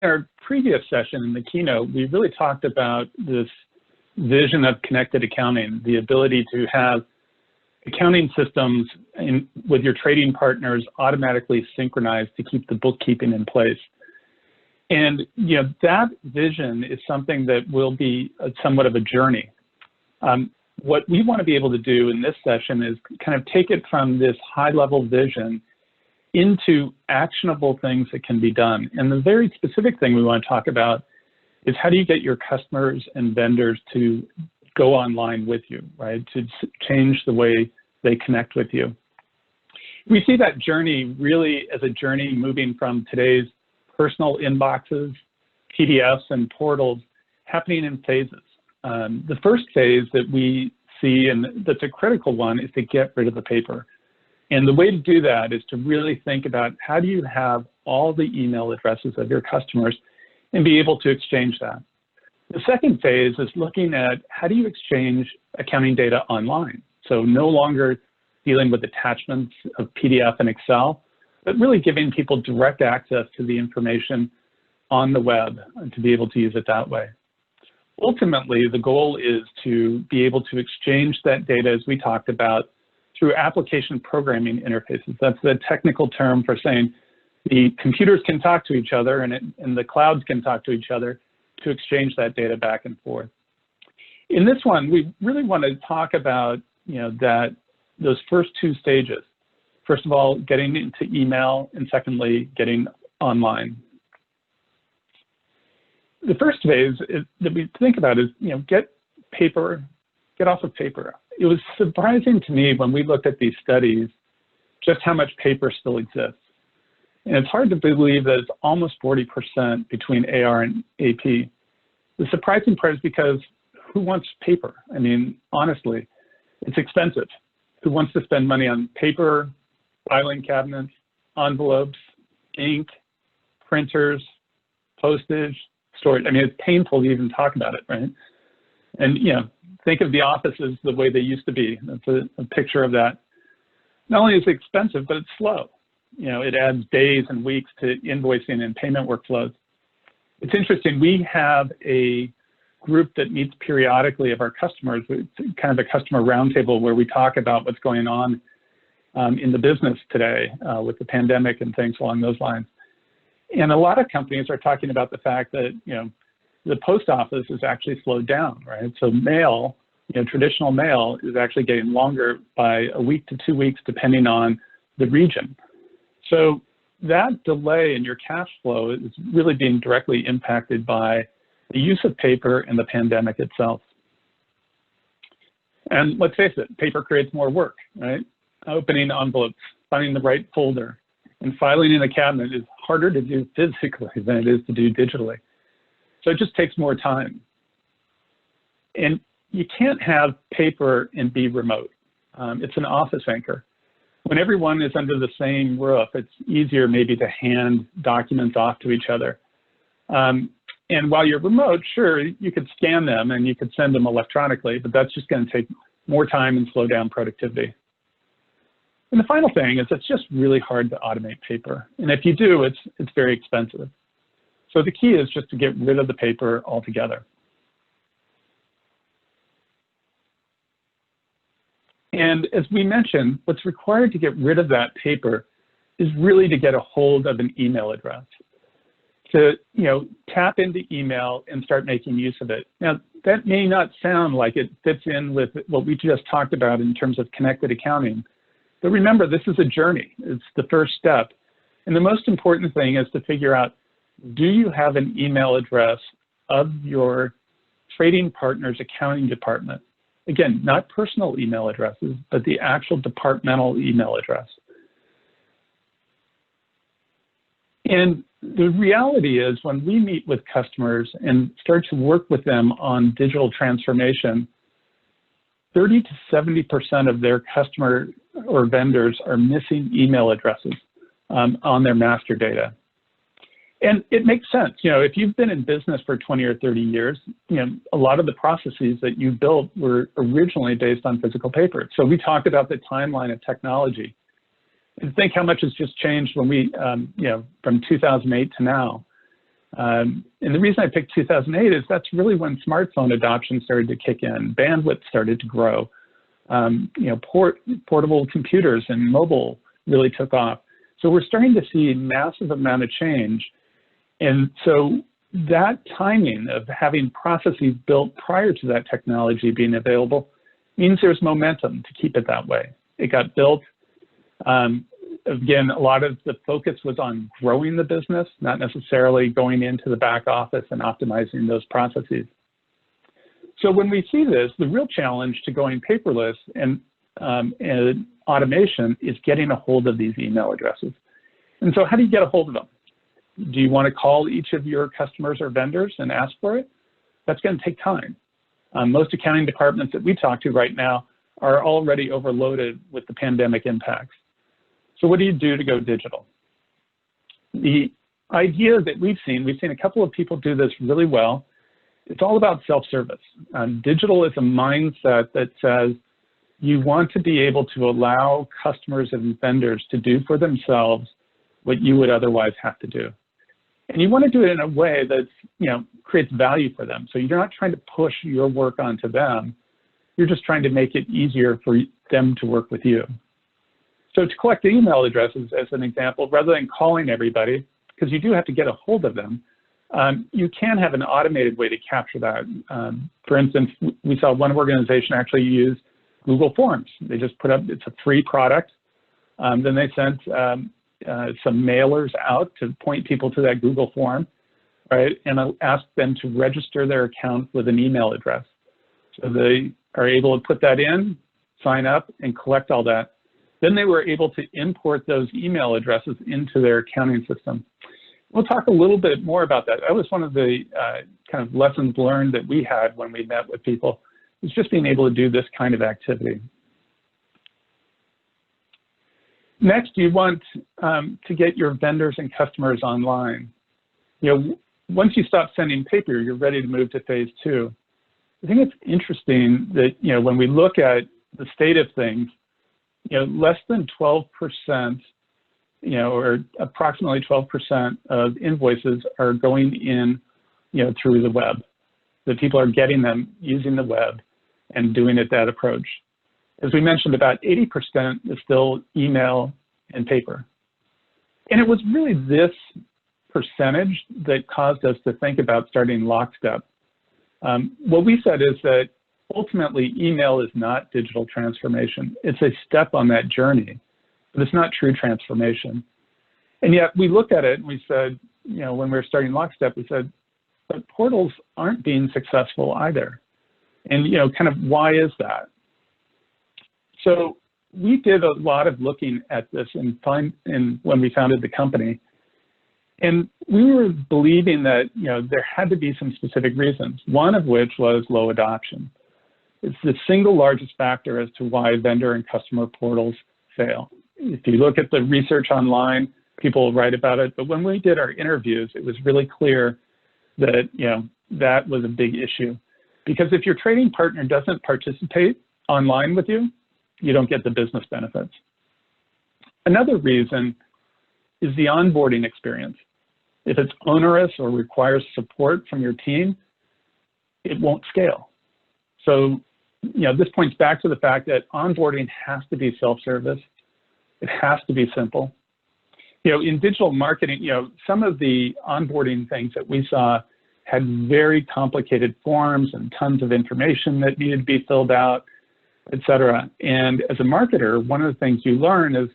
our previous session in the keynote, we really talked about this vision of connected accounting, the ability to have accounting systems with your trading partners automatically synchronized to keep the bookkeeping in place. And that vision is something that will be somewhat of a journey. What we want to be able to do in this session is kind of take it from this high-level vision into actionable things that can be done. And the very specific thing we want to talk about is how do you get your customers and vendors to go online with you, right? To change the way they connect with you. We see that journey really as a journey moving from today's personal inboxes, PDFs, and portals happening in phases. The first phase that we see, and that's a critical one, is to get rid of the paper. And the way to do that is to really think about how do you have all the email addresses of your customers and be able to exchange that. The second phase is looking at how do you exchange accounting data online. So no longer dealing with attachments of PDF and Excel, but really giving people direct access to the information on the web and to be able to use it that way. Ultimately, the goal is to be able to exchange that data, as we talked about, through application programming interfaces. That's the technical term for saying the computers can talk to each other and the clouds can talk to each other to exchange that data back and forth. In this one, we really want to talk about those first two stages. First of all, getting into email, and secondly, getting online. The first phase that we think about is, get off of paper. It was surprising to me when we looked at these studies just how much paper still exists. And it's hard to believe that it's almost 40% between AR and AP. The surprising part is because who wants paper? I mean, honestly, it's expensive. Who wants to spend money on paper, filing cabinets, envelopes, ink, printers, postage, storage? I mean, it's painful to even talk about it, right? And, think of the offices the way they used to be. That's a picture of that. Not only is it expensive, but it's slow. It adds days and weeks to invoicing and payment workflows. It's interesting, we have a group that meets periodically of our customers, kind of a customer roundtable where we talk about what's going on in the business today with the pandemic and things along those lines. And a lot of companies are talking about the fact that, the post office is actually slowed down, right? So mail, traditional mail is actually getting longer by a week to 2 weeks, depending on the region. So that delay in your cash flow is really being directly impacted by the use of paper and the pandemic itself. And let's face it, paper creates more work, right? Opening envelopes, finding the right folder, and filing in a cabinet is harder to do physically than it is to do digitally. So it just takes more time. And you can't have paper and be remote. It's an office anchor. When everyone is under the same roof, it's easier maybe to hand documents off to each other. And while you're remote, sure, you could scan them and you could send them electronically, but that's just going to take more time and slow down productivity. And the final thing is it's just really hard to automate paper. And if you do, it's very expensive. So the key is just to get rid of the paper altogether. And as we mentioned, what's required to get rid of that paper is really to get a hold of an email address, to tap into email and start making use of it. Now, that may not sound like it fits in with what we just talked about in terms of connected accounting, but remember, this is a journey. It's the first step. And the most important thing is to figure out, do you have an email address of your trading partner's accounting department? Again, not personal email addresses, but the actual departmental email address. And the reality is when we meet with customers and start to work with them on digital transformation, 30 to 70% of their customer or vendors are missing email addresses on their master data. And it makes sense. If you've been in business for 20 or 30 years, a lot of the processes that you built were originally based on physical paper. So we talked about the timeline of technology. And think how much has just changed when we, from 2008 to now. And the reason I picked 2008 is that's really when smartphone adoption started to kick in, bandwidth started to grow, portable computers and mobile really took off. So we're starting to see a massive amount of change. And so that timing of having processes built prior to that technology being available means there's momentum to keep it that way. It got built. Again, a lot of the focus was on growing the business, not necessarily going into the back office and optimizing those processes. So when we see this, the real challenge to going paperless and automation is getting a hold of these email addresses. And so how do you get a hold of them? Do you want to call each of your customers or vendors and ask for it? That's going to take time. Most accounting departments that we talk to right now are already overloaded with the pandemic impacts. So what do you do to go digital? The idea that we've seen a couple of people do this really well. It's all about self-service. Digital is a mindset that says you want to be able to allow customers and vendors to do for themselves what you would otherwise have to do. And you want to do it in a way that creates value for them. So you're not trying to push your work onto them. You're just trying to make it easier for them to work with you. So to collect the email addresses, as an example, rather than calling everybody, because you do have to get a hold of them, you can have an automated way to capture that. For instance, we saw one organization actually use Google Forms. They just put up, it's a free product. Then they sent some mailers out to point people to that Google form, right? And ask them to register their account with an email address. So they are able to put that in, sign up, and collect all that. Then they were able to import those email addresses into their accounting system. We'll talk a little bit more about that. That was one of the kind of lessons learned that we had when we met with people, is just being able to do this kind of activity. Next, you want to get your vendors and customers online. Once you stop sending paper, you're ready to move to phase 2. I think it's interesting that, when we look at the state of things, less than 12%, or approximately 12% of invoices are going in, through the web. That people are getting them using the web and doing it that approach. As we mentioned, about 80% is still email and paper. And it was really this percentage that caused us to think about starting Lockstep. What we said is that ultimately we is not digital transformation. It's a step on that journey, but it's not true transformation. And yet we looked at it and we said, when we were starting Lockstep, we said, but portals aren't being successful either. And, kind of why is that? So we did a lot of looking at this when we founded the company. And we were believing that, there had to be some specific reasons, one of which was low adoption. It's the single largest factor as to why vendor and customer portals fail. If you look at the research online, people write about it, but when we did our interviews, it was really clear that, that was a big issue. Because if your trading partner doesn't participate online with you, you don't get the business benefits. Another reason is the onboarding experience. If it's onerous or requires support from your team, it won't scale. So, this points back to the fact that onboarding has to be self-service. It has to be simple. In digital marketing, some of the onboarding things that we saw had very complicated forms and tons of information that needed to be filled out, et cetera. And as a marketer, one of the things you learn is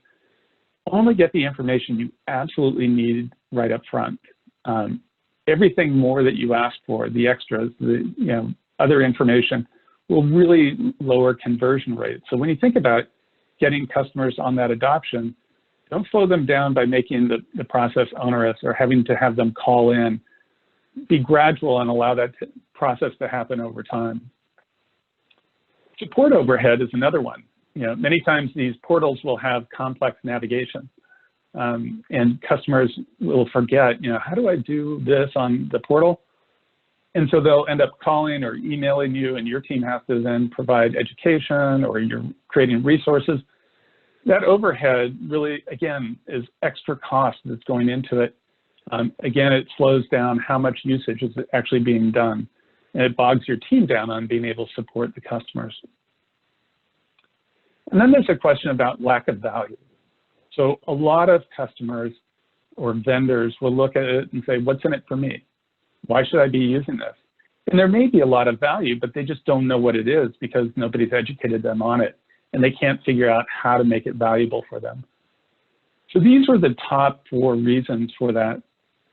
only get the information you absolutely need right up front. Everything more that you ask for, the extras, the other information, will really lower conversion rates. So when you think about getting customers on that adoption, don't slow them down by making the process onerous or having to have them call in. Be gradual and allow that process to happen over time. Support overhead is another one. Many times these portals will have complex navigation, and customers will forget, how do I do this on the portal? And so they'll end up calling or emailing you, and your team has to then provide education, or you're creating resources. That overhead really, again, is extra cost that's going into it. Again, it slows down how much usage is actually being done, and it bogs your team down on being able to support the customers. And then there's a question about lack of value. So a lot of customers or vendors will look at it and say, what's in it for me? Why should I be using this? And there may be a lot of value, but they just don't know what it is because nobody's educated them on it, and they can't figure out how to make it valuable for them. So these were the top 4 reasons for that.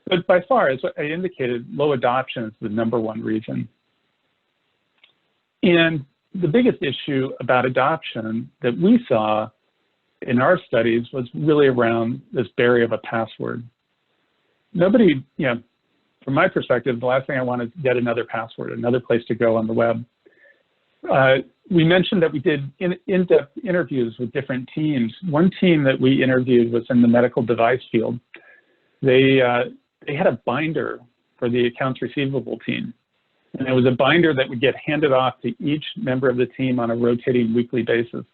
But by far, as I indicated, low adoption is the #1 reason. And the biggest issue about adoption that we saw in our studies was really around this barrier of a password. Nobody, from my perspective, the last thing I want is yet another password, another place to go on the web. We mentioned that we did in-depth interviews with different teams. One team that we interviewed was in the medical device field. They had a binder for the accounts receivable team. And it was a binder that would get handed off to each member of the team on a rotating weekly basis.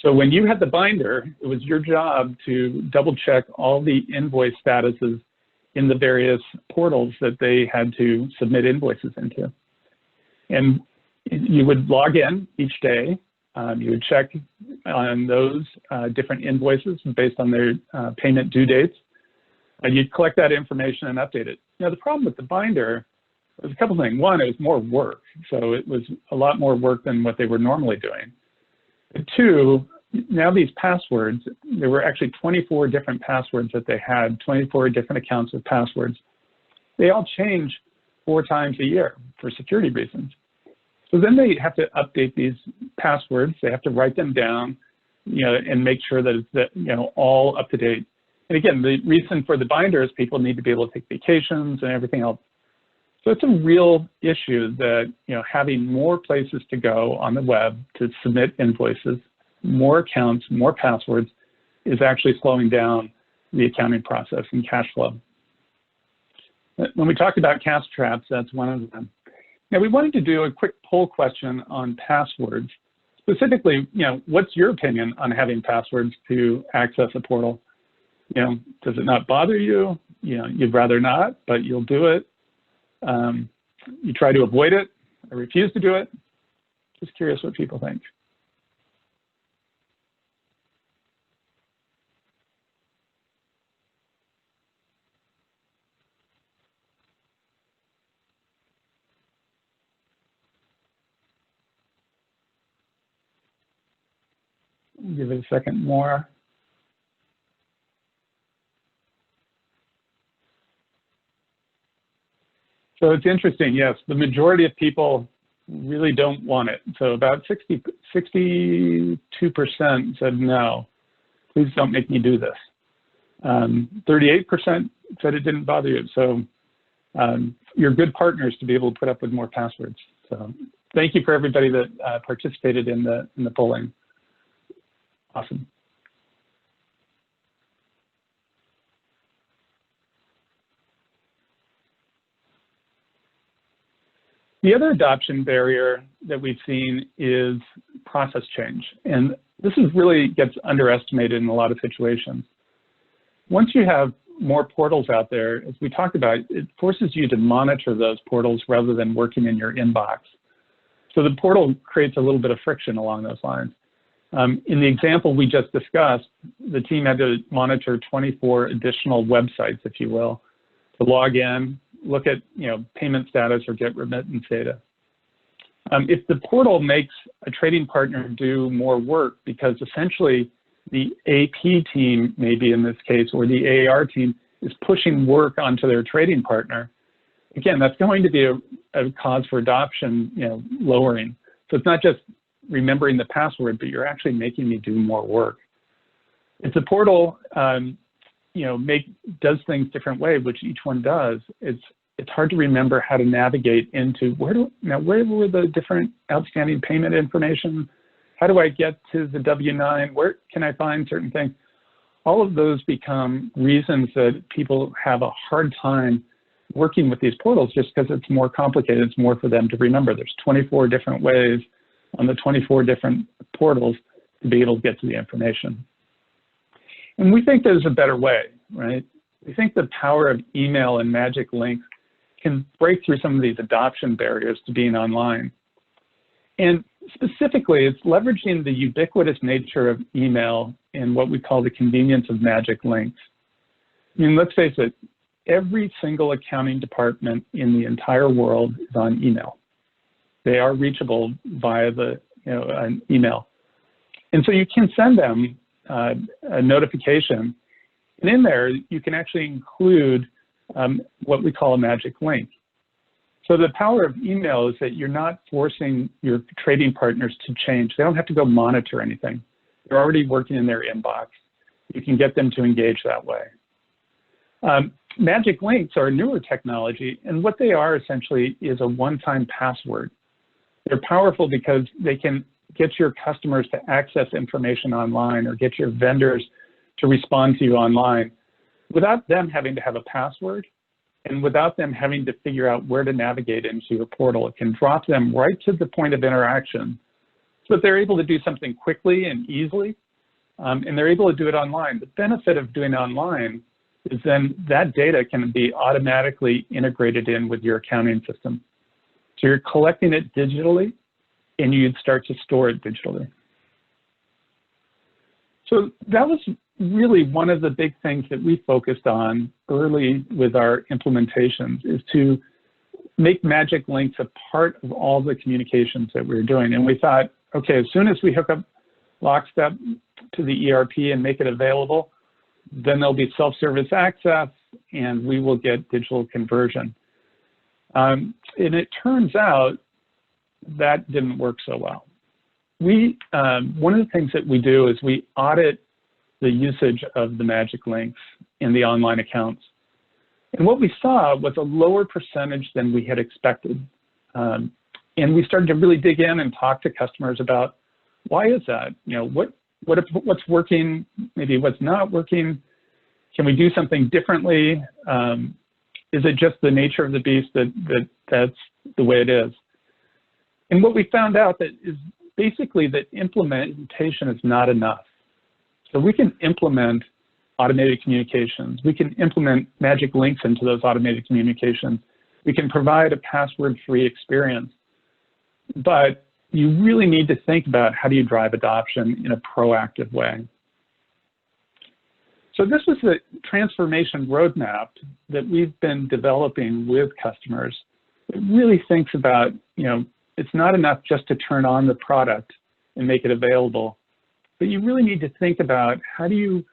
So when you had the binder, it was your job to double check all the invoice statuses in the various portals that they had to submit invoices into. And you would log in each day. You would check on those different invoices based on their payment due dates. And you'd collect that information and update it. Now, the problem with the binder was a couple things. One, it was more work. So it was a lot more work than what they were normally doing. But 2, now these passwords, there were actually 24 different passwords that they had, 24 different accounts with passwords. They all change 4 times a year for security reasons. So then they have to update these passwords. They have to write them down, and make sure that it's all up to date. And again, the reason for the binder is people need to be able to take vacations and everything else. So it's a real issue that, having more places to go on the web to submit invoices, more accounts, more passwords, is actually slowing down the accounting process and cash flow. When we talked about cash traps, that's one of them. Now, we wanted to do a quick poll question on passwords. Specifically, what's your opinion on having passwords to access a portal? Does it not bother you? You'd rather not, but you'll do it. You try to avoid it or refuse to do it. Just curious what people think. Give it a second more. So it's interesting, yes, the majority of people really don't want it. So about 62% said no, please don't make me do this. 38% said it didn't bother you. So you're good partners to be able to put up with more passwords. So thank you for everybody that participated in the polling. Awesome. The other adoption barrier that we've seen is process change. And this really gets underestimated in a lot of situations. Once you have more portals out there, as we talked about, it forces you to monitor those portals rather than working in your inbox. So the portal creates a little bit of friction along those lines. In the example we just discussed, the team had to monitor 24 additional websites, if you will, to log in, look at payment status or get remittance data. If the portal makes a trading partner do more work because essentially the AP team, maybe in this case, or the AAR team is pushing work onto their trading partner, again, that's going to be a cause for adoption, lowering. So it's not just remembering the password, but you're actually making me do more work. If the portal, does things different way, which each one does, it's hard to remember how to navigate into where were the different outstanding payment information? How do I get to the W-9? Where can I find certain things? All of those become reasons that people have a hard time working with these portals just because it's more complicated. It's more for them to remember. There's 24 different ways on the 24 different portals to be able to get to the information. And we think there's a better way, right? we think the power of email and magic links can break through some of these adoption barriers to being online. And specifically, it's leveraging the ubiquitous nature of email and what we call the convenience of magic links. I mean, let's face it, every single accounting department in the entire world is on email. They are reachable via an email. And so you can send them a notification, and in there, you can actually include what we call a magic link. So the power of email is that you're not forcing your trading partners to change. They don't have to go monitor anything. They're already working in their inbox. You can get them to engage that way. Magic links are a newer technology, and what they are essentially is a one-time password. They're powerful because they can get your customers to access information online or get your vendors to respond to you online without them having to have a password and without them having to figure out where to navigate into your portal. It can drop them right to the point of interaction so that they're able to do something quickly and easily, and they're able to do it online. The benefit of doing it online is then that data can be automatically integrated in with your accounting system. So you're collecting it digitally, and you'd start to store it digitally. So that was really one of the big things that we focused on early with our implementations, is to make magic links a part of all the communications that we were doing. And we thought, okay, as soon as we hook up Lockstep to the ERP and make it available, then there'll be self-service access and we will get digital conversion. And it turns out that didn't work so well. One of the things that we do is we audit the usage of the magic links in the online accounts. And what we saw was a lower percentage than we had expected. And we started to really dig in and talk to customers about, why is that? You know, what's working, maybe what's not working? Can we do something differently? Is it just the nature of the beast that's the way it is? And what we found out that is basically that implementation is not enough. So we can implement automated communications. We can implement magic links into those automated communications. We can provide a password-free experience. But you really need to think about, how do you drive adoption in a proactive way? So this was the transformation roadmap that we've been developing with customers. It really thinks about, it's not enough just to turn on the product and make it available, but you really need to think about, how do you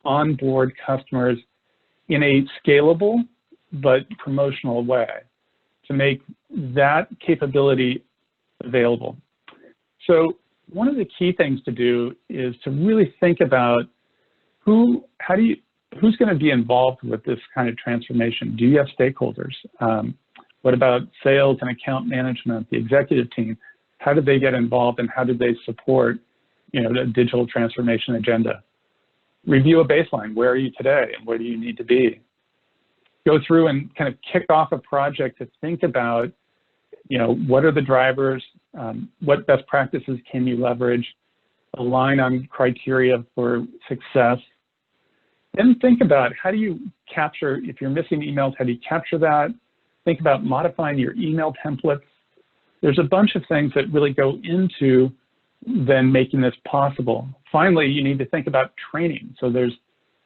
onboard customers in a scalable but promotional way to make that capability available. So one of the key things to do is to really think about who's going to be involved with this kind of transformation. Do you have stakeholders? What about sales and account management, the executive team? How do they get involved, and how do they support, the digital transformation agenda? Review a baseline. Where are you today, and where do you need to be? Go through and kind of kick off a project to think about, what are the drivers? What best practices can you leverage? Align on criteria for success. Then think about, how do you capture, if you're missing emails, how do you capture that? Think about modifying your email templates. There's a bunch of things that really go into then making this possible. Finally, you need to think about training. So there's,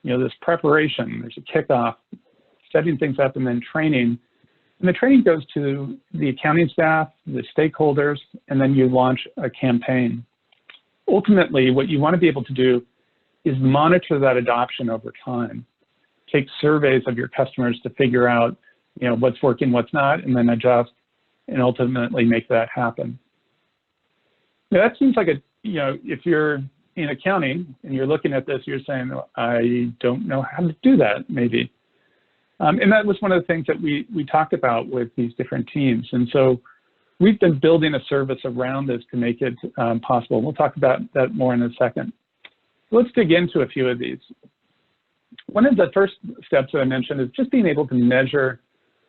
this preparation, there's a kickoff, setting things up, and then training. And the training goes to the accounting staff, the stakeholders, and then you launch a campaign. Ultimately, what you want to be able to do is monitor that adoption over time. Take surveys of your customers to figure out, what's working, what's not, and then adjust and ultimately make that happen. Now, that seems like if you're in accounting and you're looking at this, you're saying, I don't know how to do that, maybe. And that was one of the things that we talked about with these different teams. And so we've been building a service around this to make it possible. We'll talk about that more in a second. Let's dig into a few of these. One of the first steps that I mentioned is just being able to measure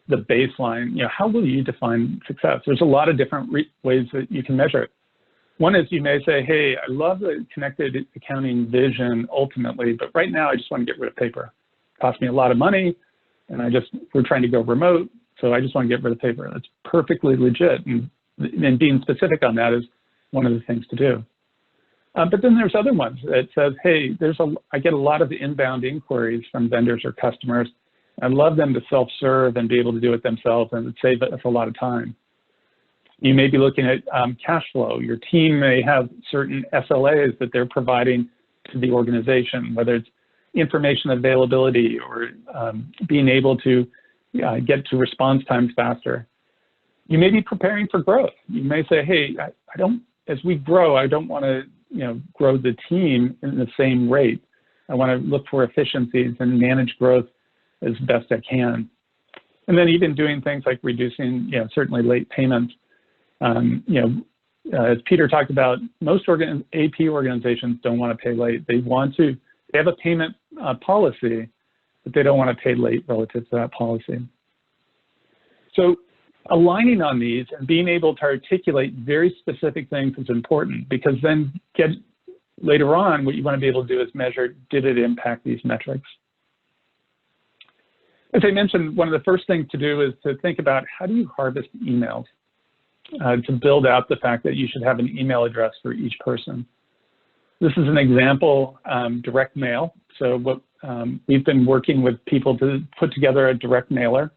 the baseline. How will you define success? There's a lot of different ways that you can measure it. One is you may say, hey, I love the connected accounting vision ultimately, but right now I just want to get rid of paper. cost me a lot of money, and we're trying to go remote, so I just want to get rid of paper. That's perfectly legit, and being specific on that is one of the things to do. But then there's other ones that says, hey, I get a lot of inbound inquiries from vendors or customers. I'd love them to self-serve and be able to do it themselves, and it would save us a lot of time. You may be looking at cash flow. Your team may have certain SLAs that they're providing to the organization, whether it's information availability or being able to get to response times faster. You may be preparing for growth. You may say, hey, as we grow, I don't want to grow the team in the same rate. I want to look for efficiencies and manage growth as best I can. And then even doing things like reducing, certainly late payments. As Peter talked about, most AP organizations don't want to pay late. They have a payment policy, but they don't want to pay late relative to that policy. So aligning on these and being able to articulate very specific things is important, because then later on, what you want to be able to do is measure, did it impact these metrics? As I mentioned, one of the first things to do is to think about, how do you harvest emails to build out the fact that you should have an email address for each person. This is an example, direct mail. So we've been working with people to put together a direct mailer.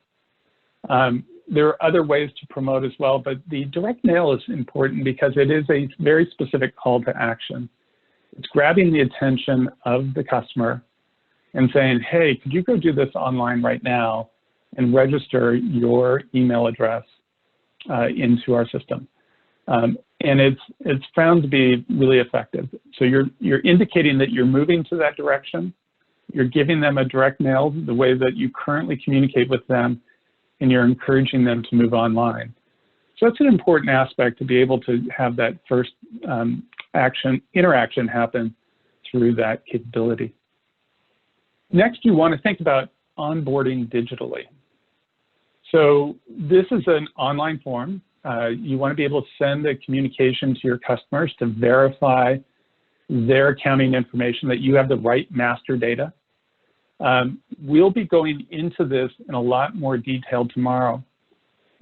There are other ways to promote as well, but the direct mail is important because it is a very specific call to action. It's grabbing the attention of the customer and saying, hey, could you go do this online right now and register your email address into our system. And it's found to be really effective. So you're indicating that you're moving to that direction. You're giving them a direct mail, the way that you currently communicate with them, and you're encouraging them to move online. So that's an important aspect, to be able to have that first interaction happen through that capability. Next, you want to think about onboarding digitally. So this is an online form. You want to be able to send a communication to your customers to verify their accounting information, that you have the right master data. We'll be going into this in a lot more detail tomorrow.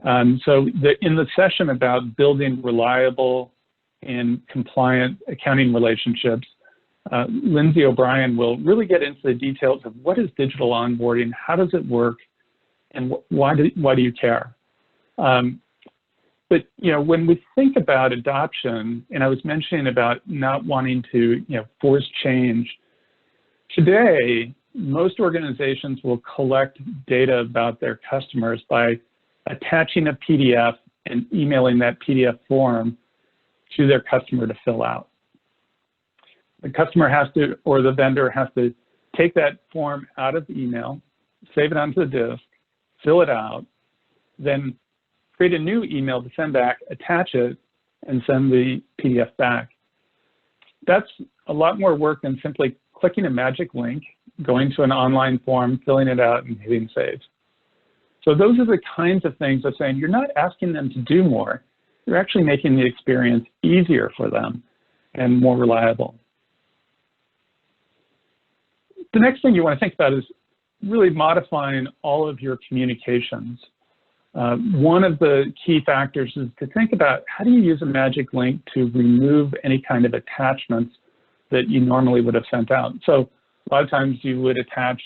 So in the session about building reliable and compliant accounting relationships, Lindsay O'Brien will really get into the details of what is digital onboarding, how does it work, and why do you care? But when we think about adoption, and I was mentioning about not wanting to force change, today most organizations will collect data about their customers by attaching a PDF and emailing that PDF form to their customer to fill out. The customer has to, or the vendor has to, take that form out of the email, save it onto the disk, fill it out, then create a new email to send back, attach it, and send the PDF back. That's a lot more work than simply clicking a magic link, going to an online form, filling it out, and hitting save. So those are the kinds of things of saying you're not asking them to do more, you're actually making the experience easier for them and more reliable. The next thing you want to think about is really modifying all of your communications. One of the key factors is to think about, how do you use a magic link to remove any kind of attachments that you normally would have sent out? So a lot of times you would attach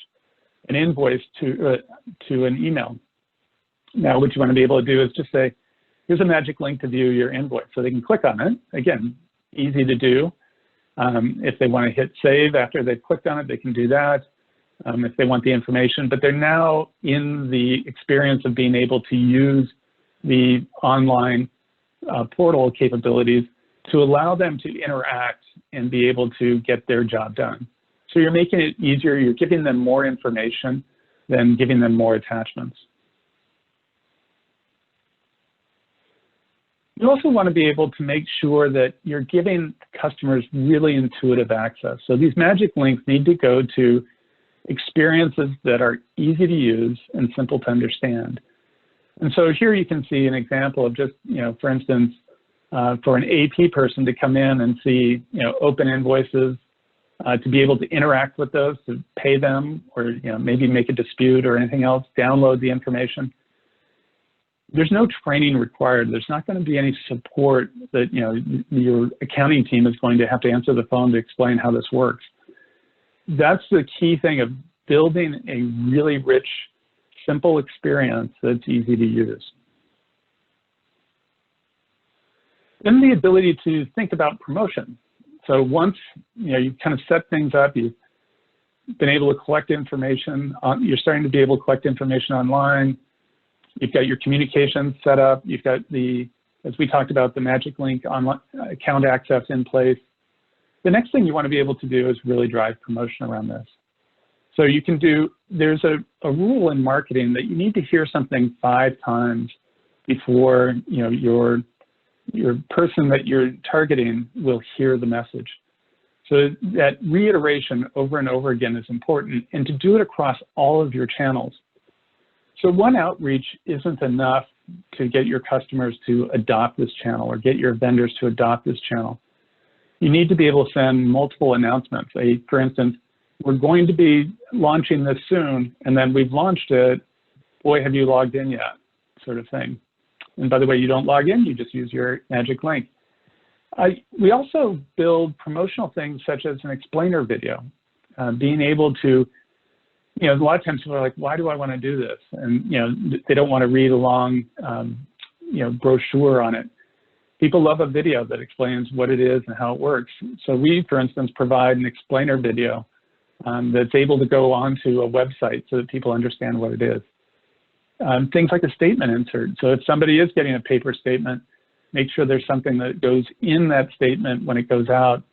an invoice to an email. Now what you want to be able to do is just say, here's a magic link to view your invoice. So they can click on it. Again, easy to do. If they want to hit save after they've clicked on it, they can do that. If they want the information, but they're now in the experience of being able to use the online portal capabilities to allow them to interact and be able to get their job done. So you're making it easier, you're giving them more information than giving them more attachments. You also want to be able to make sure that you're giving customers really intuitive access. So these magic links need to go to experiences that are easy to use and simple to understand. And so here you can see an example of just, for instance, for an AP person to come in and see, open invoices, to be able to interact with those, to pay them, or maybe make a dispute or anything else, download the information. There's no training required. There's not going to be any support that your accounting team is going to have to answer the phone to explain how this works. That's the key thing of building a really rich, simple experience that's easy to use. Then the ability to think about promotion. So once you've kind of set things up, you've been able to collect information, you're starting to be able to collect information online, you've got your communications set up, you've got as we talked about, the magic link online account access in place. The next thing you want to be able to do is really drive promotion around this. So you can there's a rule in marketing that you need to hear something 5 times before your person that you're targeting will hear the message. So that reiteration over and over again is important, and to do it across all of your channels. So one outreach isn't enough to get your customers to adopt this channel or get your vendors to adopt this channel. You need to be able to send multiple announcements. For instance, we're going to be launching this soon, and then we've launched it, boy, have you logged in yet, sort of thing. And by the way, you don't log in, you just use your magic link. We also build promotional things such as an explainer video, being able to, a lot of times people are like, why do I want to do this? And, they don't want to read a long, brochure on it. People love a video that explains what it is and how it works. So we, for instance, provide an explainer video that's able to go onto a website so that people understand what it is. Things like a statement insert. So if somebody is getting a paper statement, make sure there's something that goes in that statement when it goes out,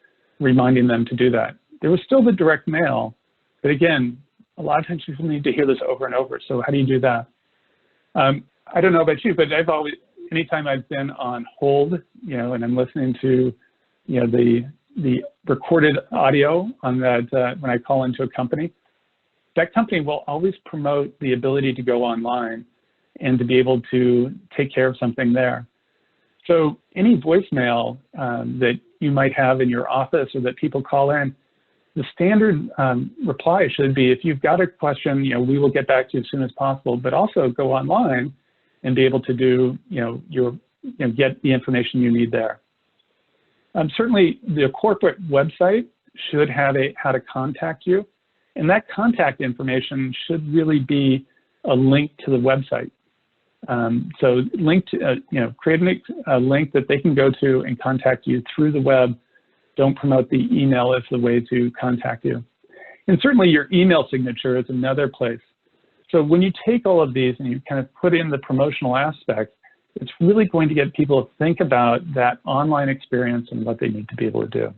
reminding them to do that. There was still the direct mail, but again, a lot of times people need to hear this over and over. So how do you do that? I don't know about you, but anytime I've been on hold, and I'm listening to, the recorded audio on that when I call into a company, that company will always promote the ability to go online and to be able to take care of something there. So any voicemail that you might have in your office or that people call in, the standard reply should be, if you've got a question, we will get back to you as soon as possible, but also go online and be able to do, get the information you need there. Certainly the corporate website should have how to contact you. And that contact information should really be a link to the website. So create a link that they can go to and contact you through the web. Don't promote the email as the way to contact you. And certainly your email signature is another place. So when you take all of these and you kind of put in the promotional aspect, it's really going to get people to think about that online experience and what they need to be able to do.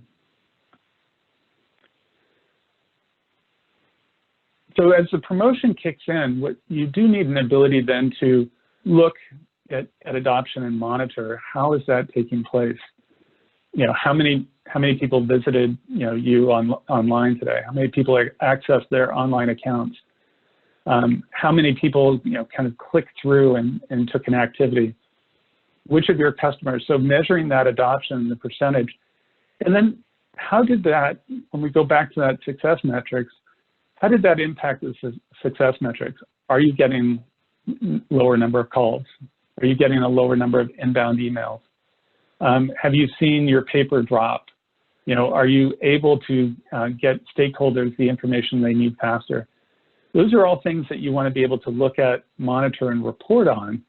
So as the promotion kicks in, what you do need an ability then to look at adoption and monitor. How is that taking place? How many people visited you online today? How many people accessed their online accounts? How many people kind of clicked through and took an activity? Which of your customers? So measuring that adoption, the percentage, and then how did that, when we go back to that success metrics, how did that impact the success metrics? Are you getting lower number of calls? Are you getting a lower number of inbound emails? Have you seen your paper drop? Are you able to get stakeholders the information they need faster? Those are all things that you want to be able to look at, monitor, and report on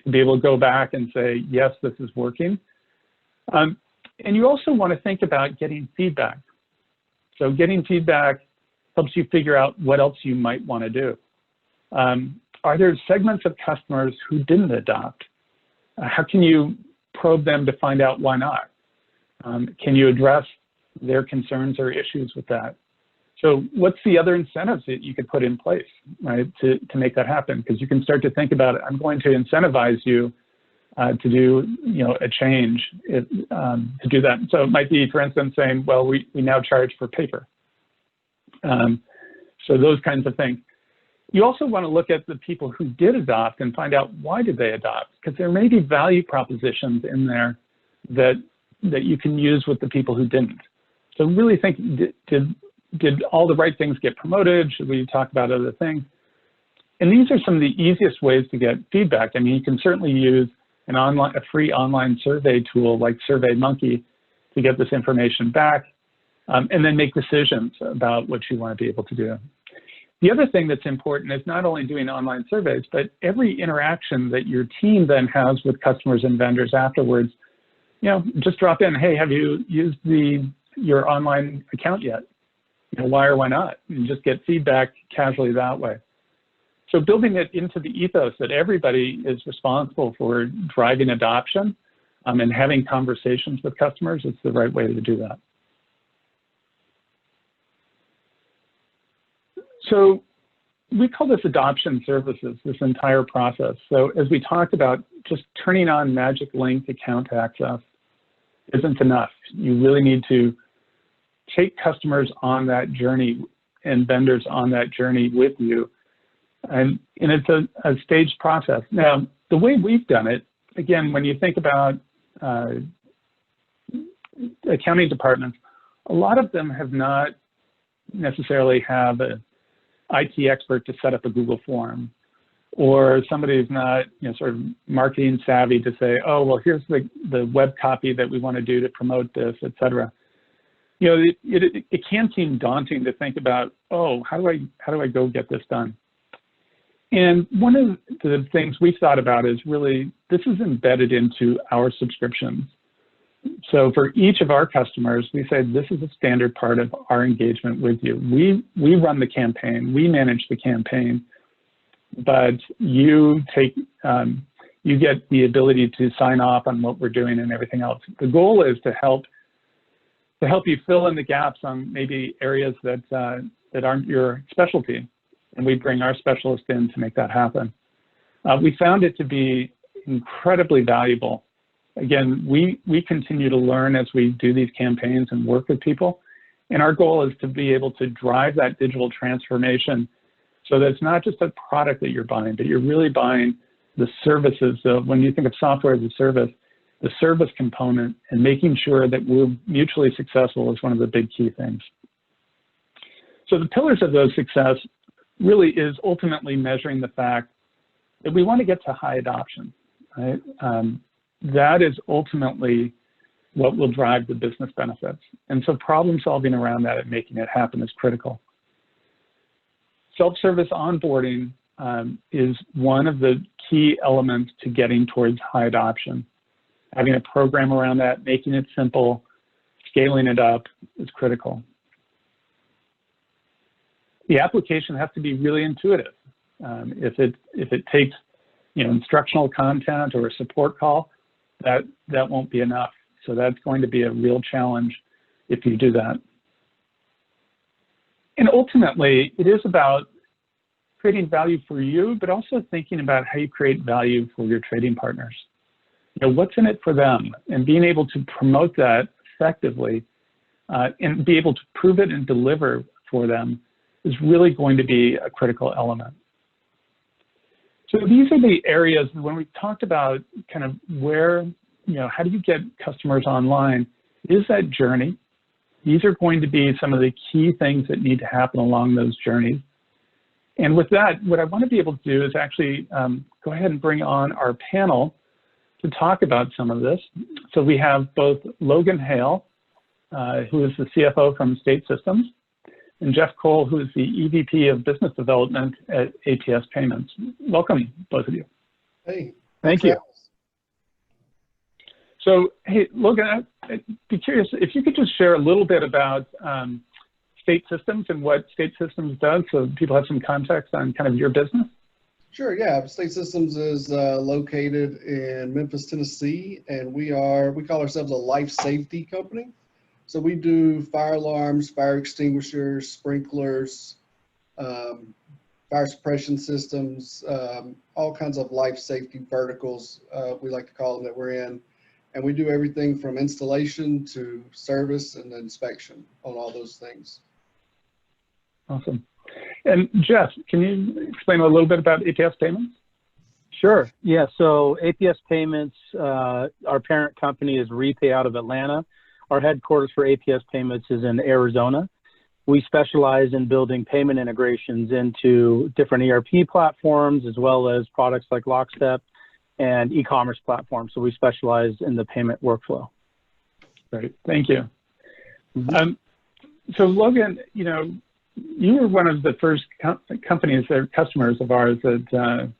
to be able to go back and say, yes, this is working. And you also want to think about getting feedback. So getting feedback helps you figure out what else you might want to do. Are there segments of customers who didn't adopt? How can you probe them to find out why not? Can you address their concerns or issues with that? So what's the other incentives that you could put in place, right, to make that happen? Because you can start to think about it. I'm going to incentivize you to do, a change to do that. So it might be, for instance, saying, well, we now charge for paper. So those kinds of things. You also want to look at the people who did adopt and find out why did they adopt, because there may be value propositions in there that you can use with the people who didn't. So really think, did did all the right things get promoted? Should we talk about other things? And these are some of the easiest ways to get feedback. I mean, you can certainly use a free online survey tool like SurveyMonkey to get this information back, and then make decisions about what you want to be able to do. The other thing that's important is not only doing online surveys, but every interaction that your team then has with customers and vendors afterwards, just drop in, hey, have you used your online account yet? Why or why not? And just get feedback casually that way. So building it into the ethos that everybody is responsible for driving adoption and having conversations with customers is the right way to do that. So we call this adoption services, this entire process. So as we talked about, just turning on magic link account access isn't enough. You really need to take customers on that journey and vendors on that journey with you. And it's a staged process. Now, the way we've done it, again, when you think about accounting departments, a lot of them have not necessarily have an IT expert to set up a Google form, or somebody who's not sort of marketing savvy to say, oh, well, here's the web copy that we want to do to promote this, et cetera. It can seem daunting to think about, oh, how do I go get this done? And one of the things we thought about is really, this is embedded into our subscriptions. So for each of our customers, we say this is a standard part of our engagement with you. We run the campaign, we manage the campaign, but you get the ability to sign off on what we're doing and everything else. The goal is to help you fill in the gaps on maybe areas that aren't your specialty. And we bring our specialists in to make that happen. We found it to be incredibly valuable. Again, we continue to learn as we do these campaigns and work with people. And our goal is to be able to drive that digital transformation so that it's not just a product that you're buying, but you're really buying the services. So when you think of software as a service, the service component and making sure that we're mutually successful is one of the big key things. So the pillars of those success really is ultimately measuring the fact that we want to get to high adoption, right? That is ultimately what will drive the business benefits. And so problem solving around that and making it happen is critical. Self-service onboarding is one of the key elements to getting towards high adoption. Having a program around that, making it simple, scaling it up is critical. The application has to be really intuitive. If it takes instructional content or a support call, that won't be enough. So that's going to be a real challenge if you do that. And ultimately, it is about creating value for you, but also thinking about how you create value for your trading partners. What's in it for them, and being able to promote that effectively and be able to prove it and deliver for them is really going to be a critical element. So these are the areas when we talked about kind of where, how do you get customers online, is that journey. These are going to be some of the key things that need to happen along those journeys. And with that, what I want to be able to do is actually go ahead and bring on our panel to talk about some of this. So we have both Logan Hale, who is the CFO from State Systems, and Jeff Khol, who is the EVP of Business Development at APS Payments. Welcome, both of you. Hey. Thank you. So, hey, Logan, I'd be curious if you could just share a little bit about State Systems and what State Systems does so people have some context on kind of your business. Sure, yeah. State Systems is located in Memphis, Tennessee, and we call ourselves a life safety company. So we do fire alarms, fire extinguishers, sprinklers, fire suppression systems, all kinds of life safety verticals, we like to call them, that we're in. And we do everything from installation to service and inspection on all those things. Awesome. And Jeff, can you explain a little bit about APS Payments? Sure. Yeah. So APS Payments, our parent company is Repay out of Atlanta. Our headquarters for APS Payments is in Arizona. we specialize in building payment integrations into different ERP platforms, as well as products like Lockstep and e-commerce platforms. So we specialize in the payment workflow. Great, thank you. So Logan, you know, you were one of the first companies that are customers of ours that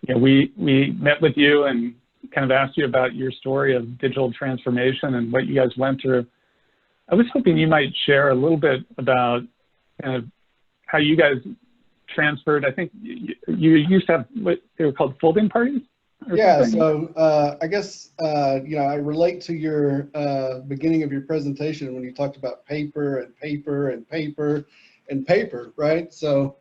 you know, we met with you and kind of asked you about your story of digital transformation and what you guys went through. I was hoping you might share a little bit about kind of how you guys transferred. I think you used to have what they were called folding parties? Yeah, so I guess, you know, I relate to your beginning of your presentation when you talked about paper and paper and paper and paper, right? So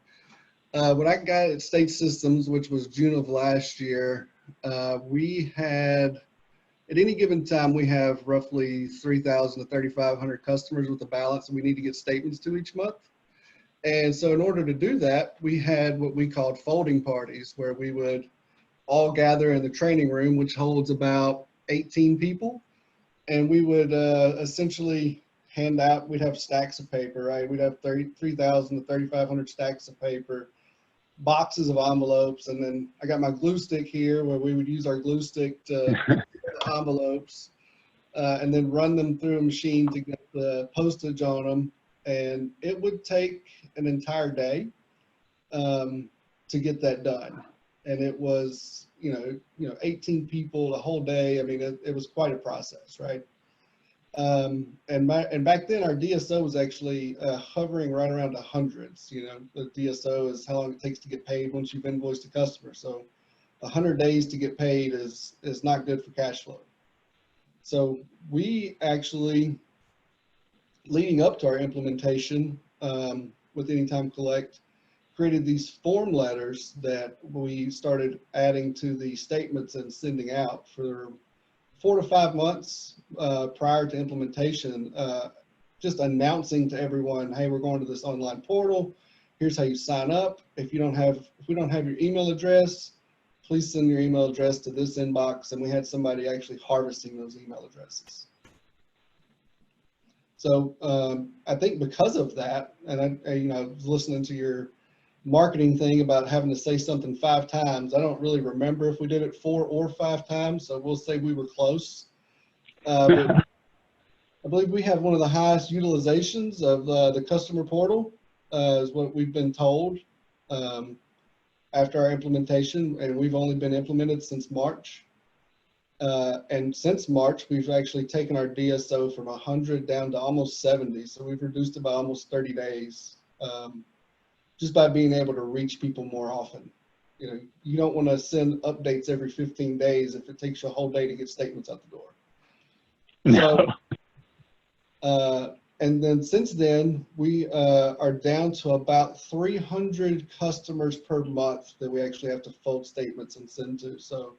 when I got at State Systems, which was June of last year, we had, at any given time, we have roughly 3,000 to 3,500 customers with a balance, and we need to get statements to each month. And so in order to do that, we had what we called folding parties, where we would all gather in the training room, which holds about 18 people. And we would essentially hand out, we'd have stacks of paper, right? We'd have 3,000 to 3,500 stacks of paper, boxes of envelopes, and then I got my glue stick here where we would use our glue stick to the envelopes and then run them through a machine to get the postage on them. And it would take an entire day to get that done. And it was, you know, 18 people the whole day. I mean, it was quite a process, right? And back then our DSO was actually hovering right around the hundreds. You know, the DSO is how long it takes to get paid once you've invoiced a customer. So 100 days to get paid is not good for cash flow. So we actually, leading up to our implementation with Anytime Collect, created these form letters that we started adding to the statements and sending out for 4 to 5 months prior to implementation, just announcing to everyone, hey, we're going to this online portal. Here's how you sign up. If we don't have your email address, please send your email address to this inbox. And we had somebody actually harvesting those email addresses. So I think because of that, and I you know, was listening to your marketing thing about having to say something 5 times. I don't really remember if we did it 4 or 5 times, so we'll say we were close. But I believe we have one of the highest utilizations of the customer portal, is what we've been told after our implementation, and we've only been implemented since March. And since March, we've actually taken our DSO from 100 down to almost 70, so we've reduced it by almost 30 days. Just by being able to reach people more often. You know, you don't want to send updates every 15 days if it takes you a whole day to get statements out the door. No. So, and then since then, we are down to about 300 customers per month that we actually have to fold statements and send to. So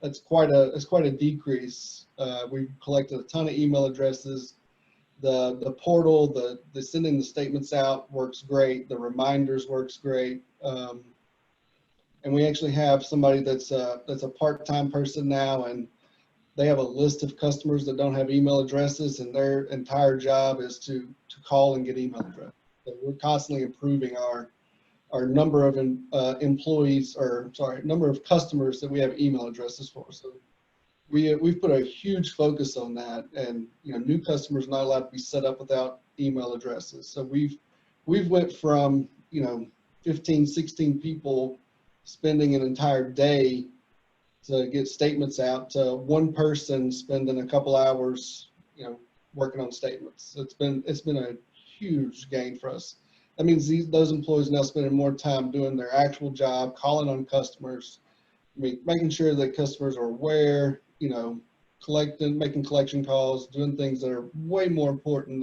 that's quite a decrease. We've collected a ton of email addresses. The portal, the sending the statements out works great. The reminders works great. And we actually have somebody that's a part-time person now, and they have a list of customers that don't have email addresses, and their entire job is to call and get email addresses. So we're constantly improving our number of employees, or sorry, number of customers that we have email addresses for. So we've put a huge focus on that, and you know, new customers are not allowed to be set up without email addresses. So we've went from, you know, 15, 16 people spending an entire day to get statements out to one person spending a couple hours, you know, working on statements. It's been a huge gain for us. That means those employees now spending more time doing their actual job, calling on customers, making sure that customers are aware, you know, making collection calls, doing things that are way more important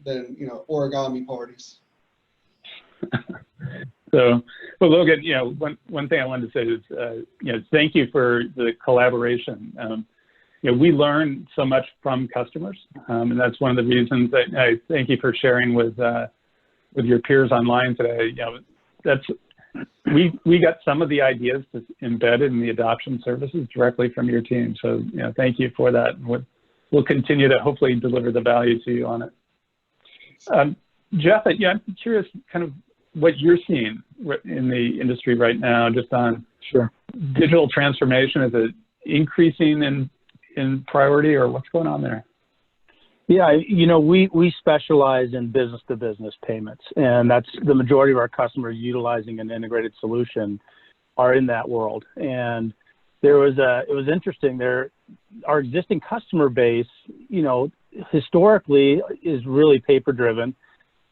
than you know, origami parties. So, well, Logan, you know, one thing I wanted to say is, you know, thank you for the collaboration. You know, we learn so much from customers, and that's one of the reasons that I thank you for sharing with your peers online today. You know, that's we got some of the ideas embedded in the adoption services directly from your team. So, you know, thank you for that. We'll continue to hopefully deliver the value to you on it. Jeff, yeah, I'm curious kind of what you're seeing in the industry right now, just on Sure. digital transformation. Is it increasing in priority, or what's going on there? Yeah, you know, we specialize in business-to-business payments, and that's the majority of our customers utilizing an integrated solution are in that world. And it was interesting there. Our existing customer base, you know, historically is really paper-driven,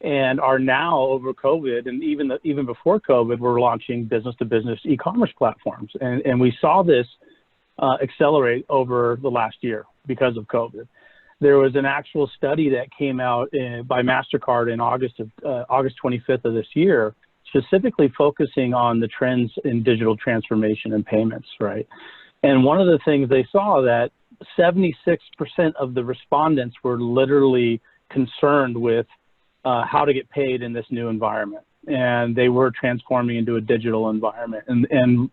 and are now over COVID, and even before COVID, we're launching business-to-business e-commerce platforms, and we saw this accelerate over the last year because of COVID. There was an actual study that came out by MasterCard in August 25th of this year, specifically focusing on the trends in digital transformation and payments, right? And one of the things they saw that 76% of the respondents were literally concerned with how to get paid in this new environment. And they were transforming into a digital environment, and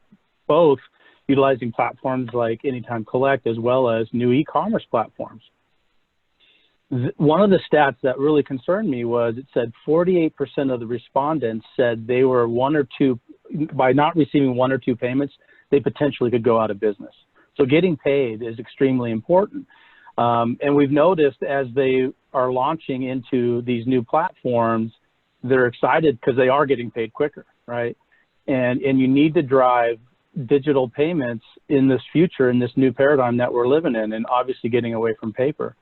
both utilizing platforms like Anytime Collect as well as new e-commerce platforms. One of the stats that really concerned me was it said 48% of the respondents said they were by not receiving one or two payments, they potentially could go out of business. So getting paid is extremely important. And we've noticed as they are launching into these new platforms, they're excited because they are getting paid quicker, right? And you need to drive digital payments in this future, in this new paradigm that we're living in, and obviously getting away from paper.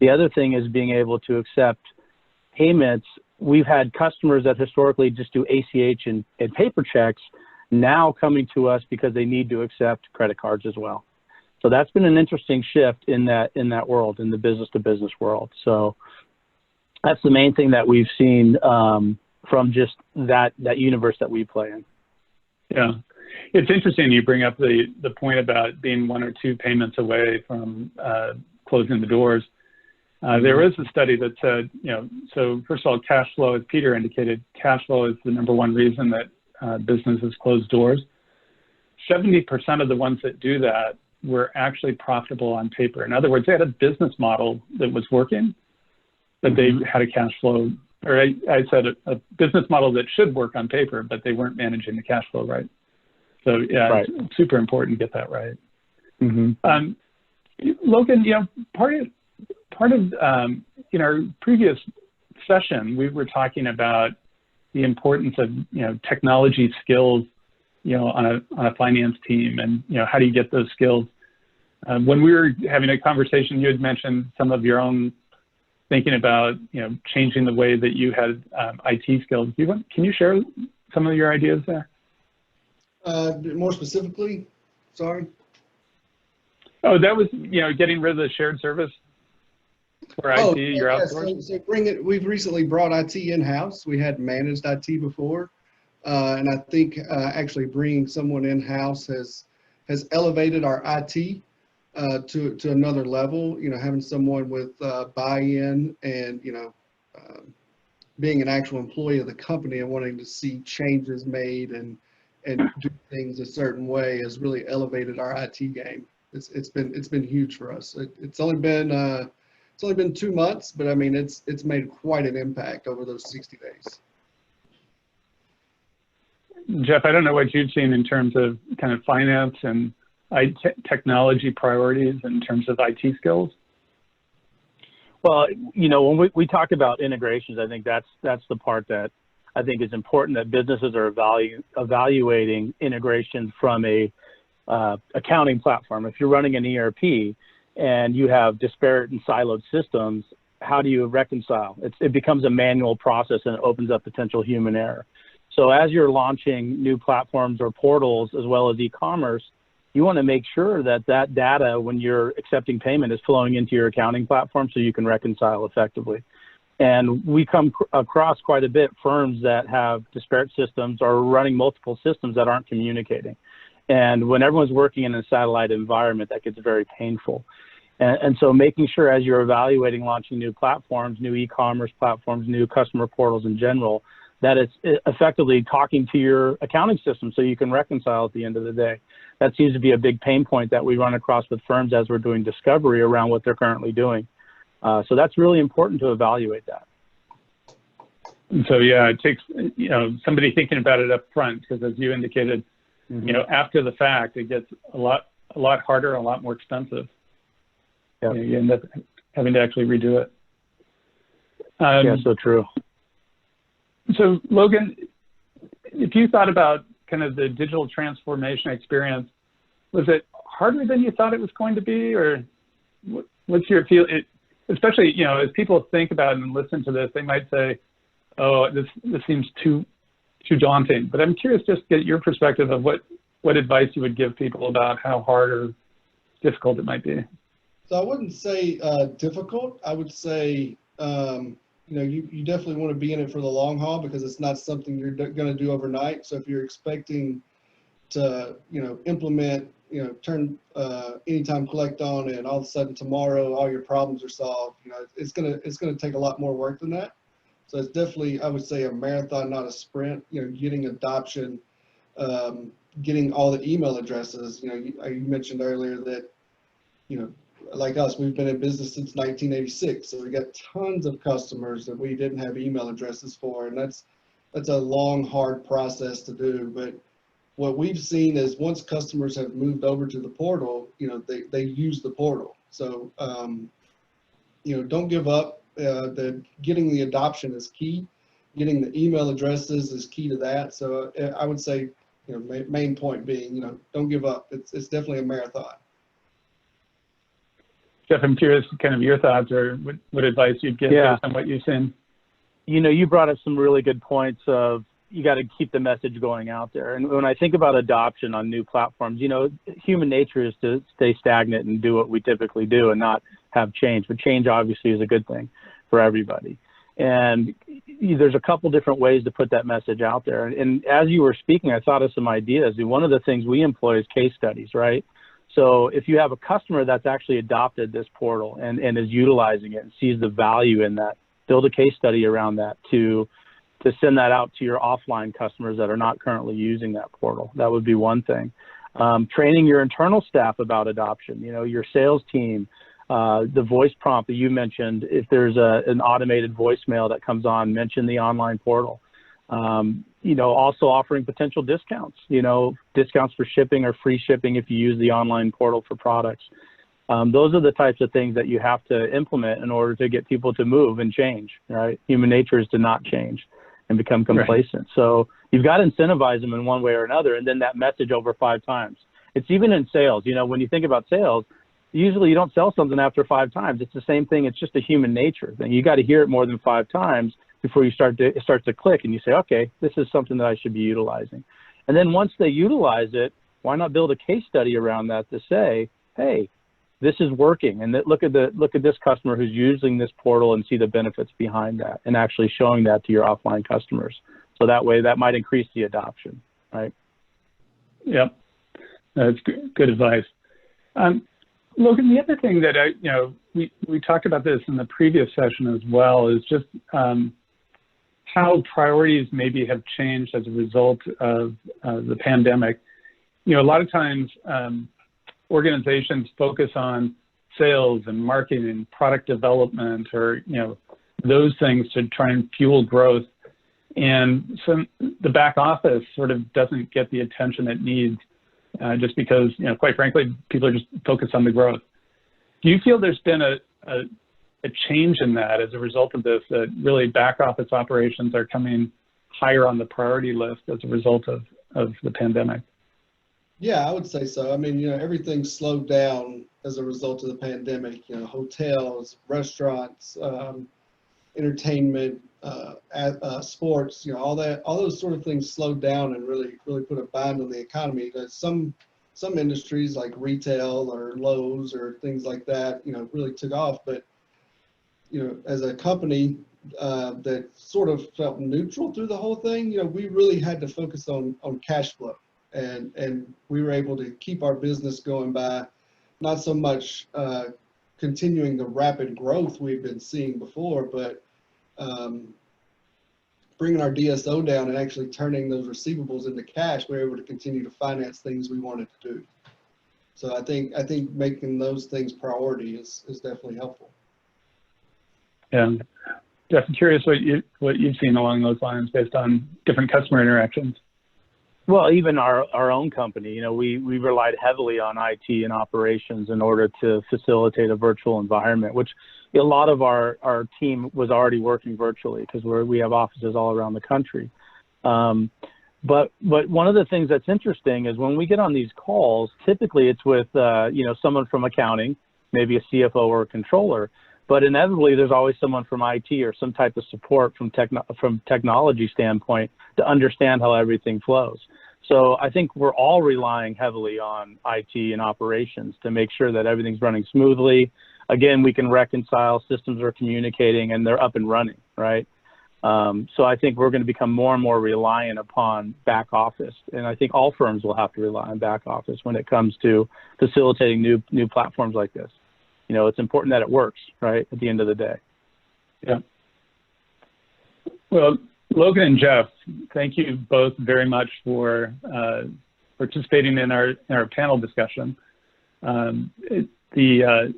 The other thing is being able to accept payments. We've had customers that historically just do ACH and paper checks now coming to us because they need to accept credit cards as well. So that's been an interesting shift in that world, in the business-to-business world. So that's the main thing that we've seen from just that universe that we play in. Yeah, it's interesting you bring up the point about being one or two payments away from closing the doors. There was a study that said, you know, so first of all, cash flow, as Peter indicated, cash flow is the #1 reason that businesses close doors. 70% of the ones that do that were actually profitable on paper. In other words, they had a business model that was working, but they had a cash flow, or I said a business model that should work on paper, but they weren't managing the cash flow right. So yeah, right. It's super important to get that right. Mm-hmm. Logan, you know, part of in our previous session, we were talking about the importance of, you know, technology skills, you know, on a finance team, and, you know, how do you get those skills? When we were having a conversation, you had mentioned some of your own thinking about, you know, changing the way that you had IT skills. Can you share some of your ideas there? More specifically, sorry. Oh, that was, you know, getting rid of the shared service for IT, your outsourcing. So we've recently brought IT in-house. We had managed IT before. And I think actually bringing someone in-house has elevated our IT to another level. You know, having someone with buy-in and, you know, being an actual employee of the company and wanting to see changes made and do things a certain way has really elevated our IT game. It's been huge for us. It's only been 2 months, but I mean it's made quite an impact over those 60 days. Jeff, I don't know what you've seen in terms of kind of finance and technology priorities in terms of IT skills. Well, you know, when we talk about integrations, I think that's the part that I think is important, that businesses are evaluating integration from a accounting platform. If you're running an ERP and you have disparate and siloed systems, how do you reconcile? It becomes a manual process, and it opens up potential human error. So as you're launching new platforms or portals as well as e-commerce, you want to make sure that that data, when you're accepting payment, is flowing into your accounting platform so you can reconcile effectively. And we come across quite a bit firms that have disparate systems or running multiple systems that aren't communicating. And when everyone's working in a satellite environment, that gets very painful. And so making sure as you're evaluating launching new platforms, new e-commerce platforms, new customer portals in general, that it's effectively talking to your accounting system so you can reconcile at the end of the day. That seems to be a big pain point that we run across with firms as we're doing discovery around what they're currently doing. So that's really important to evaluate that. And so, yeah, it takes, somebody thinking about it up front, because as you indicated, after the fact, it gets a lot harder, a lot more expensive. Yep. You end up having to actually redo it. Yeah, so true. So, Logan, if you thought about kind of the digital transformation experience, was it harder than you thought it was going to be, or what's your feel? Especially, as people think about it and listen to this, they might say, "Oh, this seems too daunting." But I'm curious just to get your perspective of what advice you would give people about how hard or difficult it might be. So I wouldn't say difficult. I would say, you definitely want to be in it for the long haul, because it's not something you're going to do overnight. So if you're expecting to, implement, turn anytime collect on, and all of a sudden tomorrow all your problems are solved, it's gonna take a lot more work than that. So it's definitely, I would say, a marathon, not a sprint. Getting adoption, getting all the email addresses. You mentioned earlier that, like us, we've been in business since 1986, so we got tons of customers that we didn't have email addresses for, and that's a long, hard process to do. But what we've seen is once customers have moved over to the portal, they use the portal. So, don't give up. Getting the adoption is key. Getting the email addresses is key to that. So I would say, main point being, don't give up. It's definitely a marathon. Jeff, I'm curious kind of your thoughts, or what advice you'd give based on what you've seen. You brought up some really good points of, you got to keep the message going out there. And when I think about adoption on new platforms, human nature is to stay stagnant and do what we typically do and not have change. But change obviously is a good thing for everybody. And there's a couple different ways to put that message out there. And as you were speaking, I thought of some ideas. And one of the things we employ is case studies, right? So if you have a customer that's actually adopted this portal and is utilizing it and sees the value in that, build a case study around that to send that out to your offline customers that are not currently using that portal. That would be one thing. Training your internal staff about adoption, your sales team, the voice prompt that you mentioned. If there's an automated voicemail that comes on, mention the online portal. Also offering potential discounts, discounts for shipping or free shipping if you use the online portal for products. Those are the types of things that you have to implement in order to get people to move and change, right? Human nature is to not change and become complacent. Right. So you've got to incentivize them in one way or another, and then that message over 5 times. It's even in sales. When you think about sales, usually you don't sell something after 5 times. It's the same thing. It's just a human nature thing. You got to hear it more than 5 times before it starts to click, and you say, okay, this is something that I should be utilizing. And then once they utilize it, why not build a case study around that to say, hey, this is working, and look at this customer who's using this portal and see the benefits behind that, and actually showing that to your offline customers. So that way, that might increase the adoption, right? Yep, that's good advice. Logan, the other thing that we talked about this in the previous session as well is just how priorities maybe have changed as a result of the pandemic. A lot of times, organizations focus on sales and marketing and product development, or those things to try and fuel growth, and so the back office sort of doesn't get the attention it needs, just because quite frankly, people are just focused on the growth. Do you feel there's been a change in that as a result of this, that really back office operations are coming higher on the priority list as a result of the pandemic? Yeah, I would say so. I mean, everything slowed down as a result of the pandemic. Hotels, restaurants, entertainment, sports, all those sort of things slowed down and really put a bind on the economy. Some industries like retail or Lowe's or things like that, really took off. But as a company that sort of felt neutral through the whole thing, we really had to focus on cash flow. And we were able to keep our business going by not so much continuing the rapid growth we've been seeing before, but bringing our DSO down and actually turning those receivables into cash. We were able to continue to finance things we wanted to do. So I think making those things priority is definitely helpful. Yeah, Jeff, I'm curious what you've seen along those lines based on different customer interactions. Well, even our own company, we relied heavily on IT and operations in order to facilitate a virtual environment, which a lot of our team was already working virtually because we have offices all around the country. But one of the things that's interesting is when we get on these calls, typically it's with someone from accounting, maybe a CFO or a controller, but inevitably there's always someone from IT or some type of support from technology standpoint to understand how everything flows. So I think we're all relying heavily on IT and operations to make sure that everything's running smoothly. Again, we can reconcile, systems are communicating, and they're up and running, right? So I think we're going to become more and more reliant upon back office, and I think all firms will have to rely on back office when it comes to facilitating new platforms like this. It's important that it works, right, at the end of the day. Yeah. Well, Logan and Jeff, thank you both very much for participating in our panel discussion. The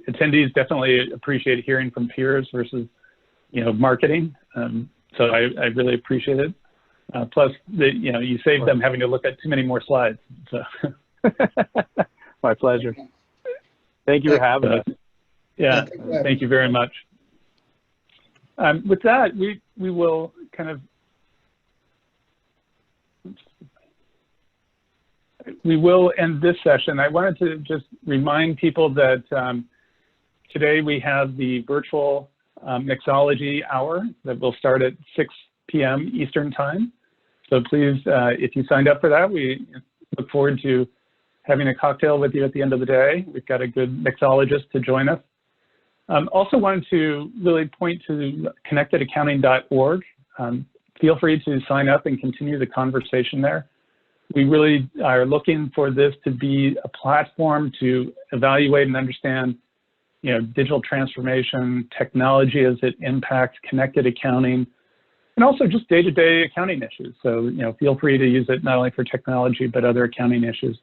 attendees definitely appreciate hearing from peers versus, marketing. So I really appreciate it. Plus, you saved them having to look at too many more slides. So. My pleasure. Thank you for having us. Yeah, thank you very much. With that, we will kind of end this session. I wanted to just remind people that today we have the virtual mixology hour that will start at 6 p.m. Eastern time. So please, if you signed up for that, we look forward to having a cocktail with you at the end of the day. We've got a good mixologist to join us. Also wanted to really point to connectedaccounting.org. Feel free to sign up and continue the conversation there. We really are looking for this to be a platform to evaluate and understand, digital transformation, technology as it impacts connected accounting, and also just day-to-day accounting issues. So, feel free to use it not only for technology, but other accounting issues.